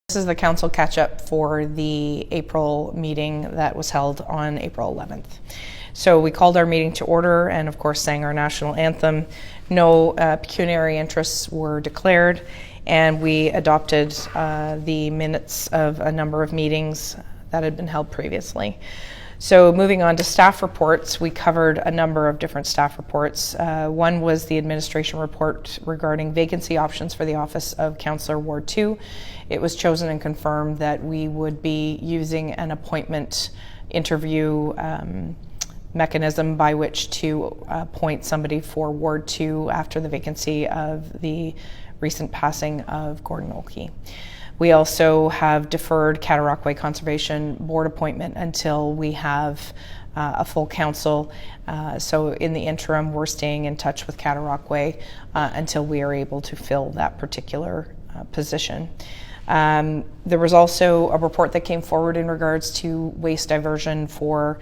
This is the council catch-up for the April meeting that was held on April 11th. So we called our meeting to order and of course sang our national anthem. No pecuniary interests were declared, and we adopted the minutes of a number of meetings that had been held previously. So moving on to staff reports, we covered a number of different staff reports. One was the administration report regarding vacancy options for the office of Councillor Ward 2. It was chosen and confirmed that we would be using an appointment interview mechanism by which to appoint somebody for Ward 2 after the vacancy of the recent passing of Gordon Olkey. We also have deferred Cataraqui Conservation Board appointment until we have a full council. So in the interim, we're staying in touch with Cataraqui until we are able to fill that particular position. There was also a report that came forward in regards to waste diversion for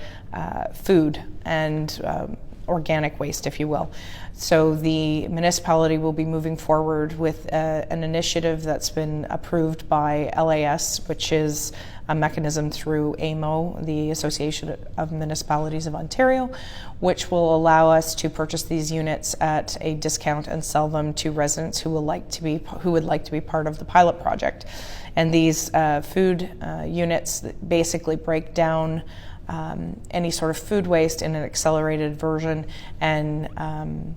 food and organic waste, if you will. So the municipality will be moving forward with an initiative that's been approved by LAS, which is a mechanism through AMO, the Association of Municipalities of Ontario, which will allow us to purchase these units at a discount and sell them to residents who would like to be part of the pilot project. And these food units basically break down any sort of food waste in an accelerated version and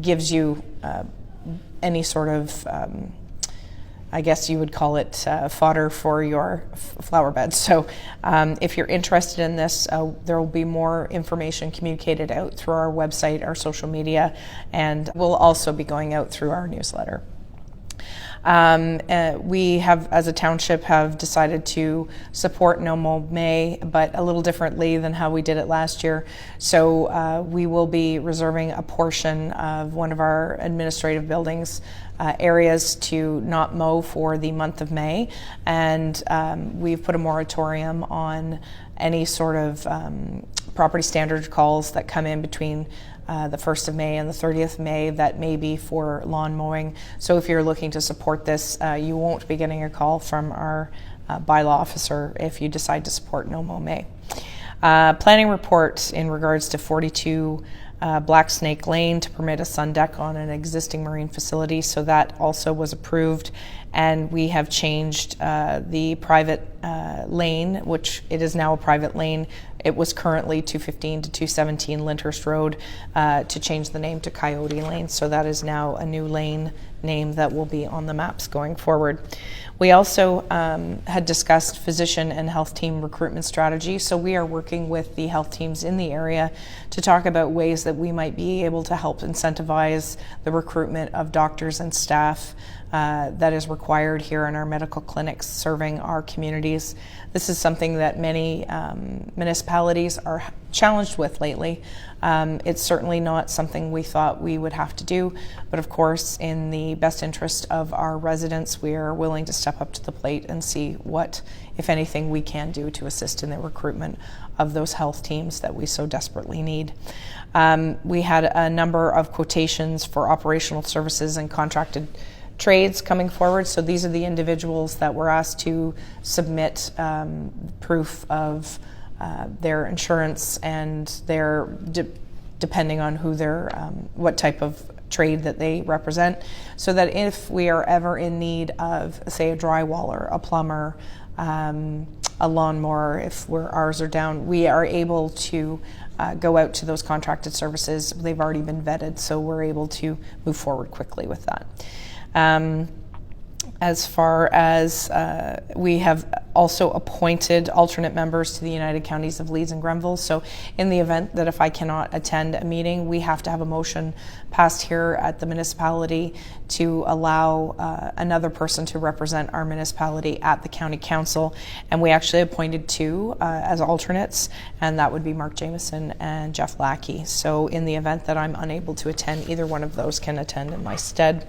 gives you any sort of, I guess you would call it fodder for your flower beds. So if you're interested in this, there will be more information communicated out through our website, our social media, and we'll also be going out through our newsletter. We have, as a township, have decided to support No Mow May, but a little differently than how we did it last year. So we will be reserving a portion of one of our administrative buildings areas to not mow for the month of May, and we've put a moratorium on any sort of property standard calls that come in between the 1st of May and the 30th of May that may be for lawn mowing. So if you're looking to support this, you won't be getting a call from our bylaw officer if you decide to support No Mow May. Planning report in regards to 42 Black Snake Lane to permit a sun deck on an existing marine facility. So that also was approved, and we have changed the private lane, which it is now a private lane. It was currently 215 to 217 Lyndhurst Road, to change the name to Coyote Lane. So that is now a new lane name that will be on the maps going forward. We also had discussed physician and health team recruitment strategy. So we are working with the health teams in the area to talk about ways that we might be able to help incentivize the recruitment of doctors and staff that is required here in our medical clinics serving our communities. This is something that many municipalities are challenged with lately. It's certainly not something we thought we would have to do, but of course, in the best interest of our residents, we are willing to step up to the plate and see what, if anything, we can do to assist in the recruitment of those health teams that we so desperately need. We had a number of quotations for operational services and contracted trades coming forward. So these are the individuals that were asked to submit proof of their insurance and their depending on who their what type of trade that they represent, so that if we are ever in need of, say, a drywaller, a plumber, a lawnmower, if ours are down, we are able to go out to those contracted services. They've already been vetted, so we're able to move forward quickly with that. As far as we have also appointed alternate members to the United Counties of Leeds and Grenville. So in the event that if I cannot attend a meeting, we have to have a motion passed here at the municipality to allow another person to represent our municipality at the county council. And we actually appointed two as alternates, and that would be Mark Jameson and Jeff Lackey. So in the event that I'm unable to attend, either one of those can attend in my stead.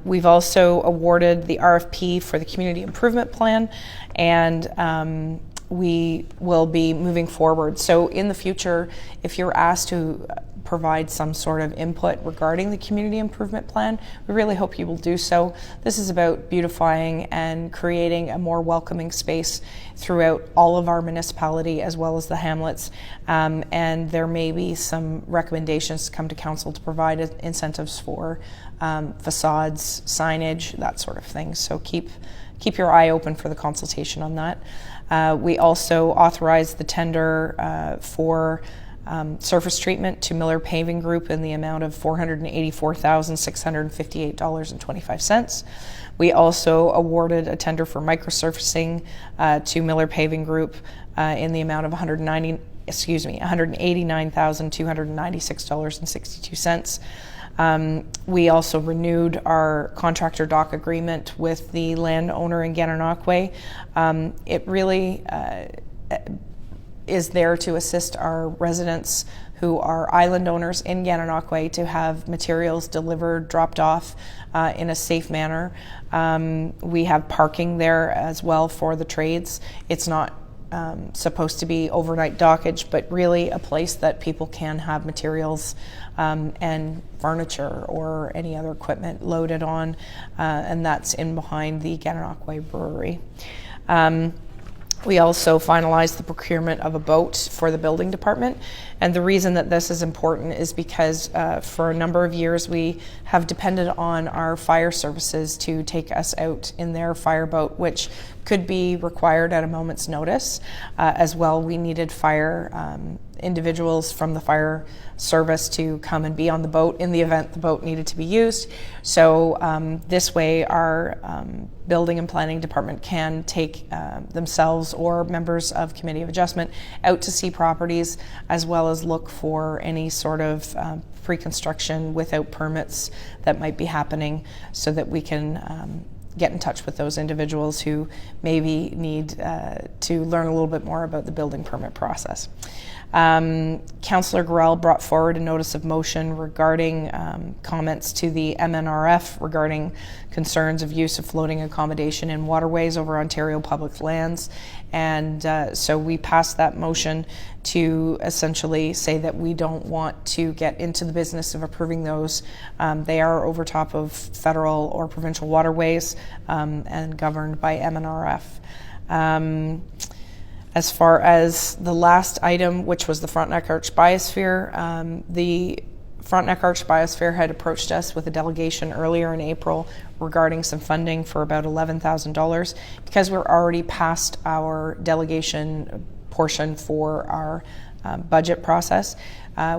We've also awarded the RFP for the Community Improvement Plan, and we will be moving forward. So in the future, if you're asked to provide some sort of input regarding the community improvement plan, we really hope you will do so. This is about beautifying and creating a more welcoming space throughout all of our municipality as well as the hamlets, and there may be some recommendations to come to council to provide incentives for facades, signage, that sort of thing. So keep your eye open for the consultation on that. We also authorized the tender for surface treatment to Miller Paving Group in the amount of $484,658.25. We also awarded a tender for microsurfacing to Miller Paving Group in the amount of $189,296.62. We also renewed our contractor dock agreement with the landowner in Gananoque. It really is there to assist our residents who are island owners in Gananoque to have materials delivered, dropped off in a safe manner. We have parking there as well for the trades. It's not supposed to be overnight dockage, but really a place that people can have materials and furniture or any other equipment loaded on, and that's in behind the Gananoque Brewery. We also finalized the procurement of a boat for the building department. And the reason that this is important is because for a number of years we have depended on our fire services to take us out in their fireboat, which could be required at a moment's notice. As well, we needed fire individuals from the fire service to come and be on the boat in the event the boat needed to be used. So this way our building and planning department can take themselves or members of Committee of Adjustment out to see properties, as well as look for any sort of pre-construction without permits that might be happening, so that we can get in touch with those individuals who maybe need to learn a little bit more about the building permit process. Councillor Gorell brought forward a notice of motion regarding comments to the MNRF regarding concerns of use of floating accommodation in waterways over Ontario public lands. And so we passed that motion to essentially say that we don't want to get into the business of approving those. They are over top of federal or provincial waterways and governed by MNRF. As far as the last item, which was the Frontenac Arch Biosphere, the Frontenac Arch Biosphere had approached us with a delegation earlier in April regarding some funding for about $11,000. Because we're already past our delegation portion for our budget process,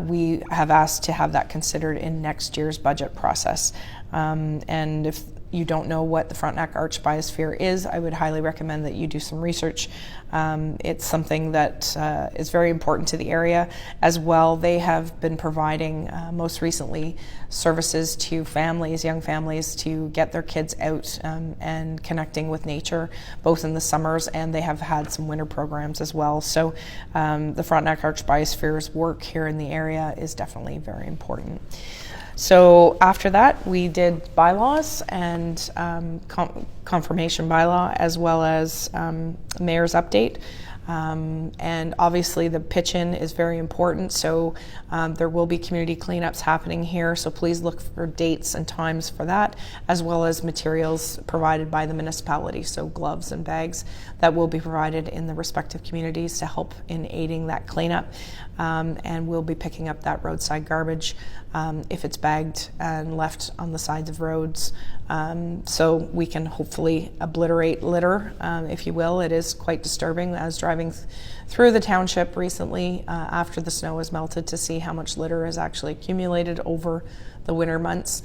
we have asked to have that considered in next year's budget process. And if you don't know what the Frontenac Arch Biosphere is, I would highly recommend that you do some research. It's something that is very important to the area. As well, they have been providing most recently services to families, young families, to get their kids out and connecting with nature, both in the summers, and they have had some winter programs as well. So the Frontenac Arch Biosphere's work here in the area is definitely very important. So after that, we did bylaws and confirmation bylaw, as well as mayor's update. And obviously the pitch-in is very important, so there will be community cleanups happening here, so please look for dates and times for that, as well as materials provided by the municipality, so gloves and bags that will be provided in the respective communities to help in aiding that cleanup. And we'll be picking up that roadside garbage if it's bagged and left on the sides of roads, so we can hopefully obliterate litter, if you will. It is quite disturbing as driving through the township recently after the snow has melted to see how much litter is actually accumulated over the winter months.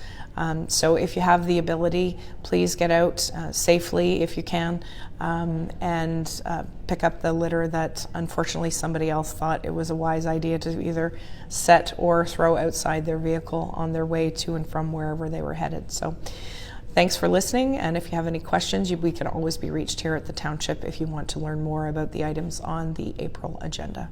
So if you have the ability, please get out safely if you can, and pick up the litter that unfortunately somebody else thought it was a wise idea to either set or throw outside their vehicle on their way to and from wherever they were headed. So thanks for listening, and if you have any questions, we can always be reached here at the Township if you want to learn more about the items on the April agenda.